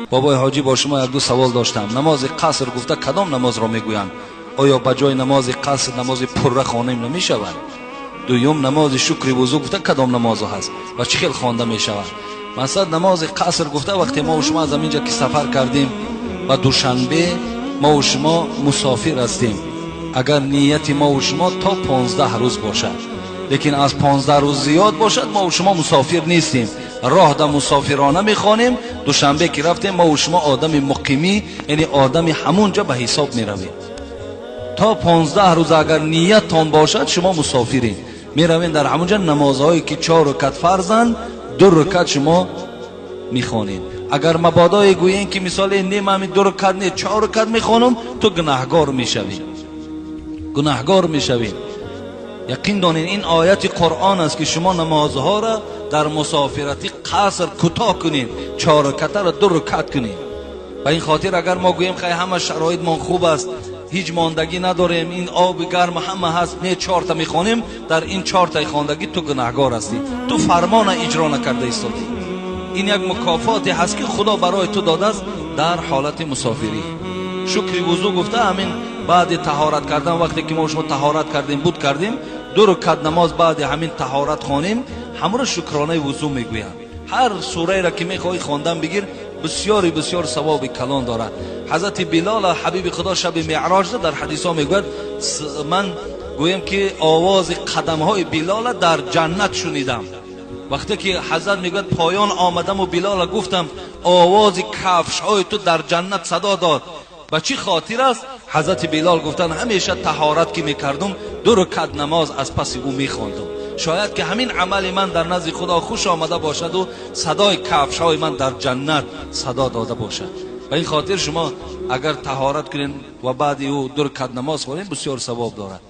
بابای حاجی با شما یک دو سوال داشتم. نماز قصر گفته کدام نماز را میگویند؟ آیا بجای نماز قصر نماز پره خوانیم نمیشود؟ دوم نماز شکر وضو گفته کدام نماز هست و چه خیلی خوانده میشود؟ مثلا نماز قصر گفته وقتی ما و شما از اینجا که سفر کردیم و دوشنبه ما و شما مسافر هستیم، اگر نیت ما و شما تا 15 روز باشد، لیکن از 15 روز زیاد باشد ما و شما مسافر نیستیم، راه در مسافرانه میخوانیم. دوشنبه که رفتیم ما و شما آدم مقیمی، یعنی آدم همونجا به حساب میرویم. تا 15 روز اگر نیت تان باشد شما مسافرین، میروین در همونجا نمازهایی که 4 رکعت فرضند 2 رکعت شما میخوانید. اگر مبادا گویین که مثال نیم همین 2 رکعت نه 4 رکعت میخوانم، تو گناهگار میشوی، گناهگار میشوی. یقین دانین این آیت قرآن است که شما نمازها را در مسافرتی قصر کوتاه کنین، 4 رکعت را 2 رکعت کنین. و این خاطر اگر ما گوییم خیلی همه شرایط من خوب است، هیچ ماندگی نداریم، این آب گرم همه هست، نه 4 تا میخوانیم، در این 4 تا خواندگی تو گناهگار هستی، تو فرمان اجرا نکرده ایستادی. این یک مکافاتی هست که خدا برای تو داده است در حالت مسافری. شکر وضو گفته همین بعد طهارت کردن، وقتی که ما شما طهارت کردیم بود کردیم 2 رکعت نماز بعد همین طهارت خوانیم، همراه شکرانه وضو میگویم. هر سوره را که میخوای خواندن بگیر، بسیاری بسیار ثواب کلان دارد. حضرت بلال حبیب خدا شب معراج در حدیث ها میگوید من گویم که آواز قدم های بلال در جنت شنیدم. وقتی که حضرت میگوید پایان آمدم و بلال گفتم آواز کفش های تو در جنت صدا داد. و چی خاطر است؟ حضرت بلال گفتن همیشه طهارت که میکردم 2 رکعت نماز از پس او میخواندم. شاید که همین عمل من در نزد خدا خوش آمده باشد و صدای کفش های من در جنت صدا داده باشد. و این خاطر شما اگر طهارت کنین و بعد او 2 رکعت نماز خوانین بسیار ثواب دارد.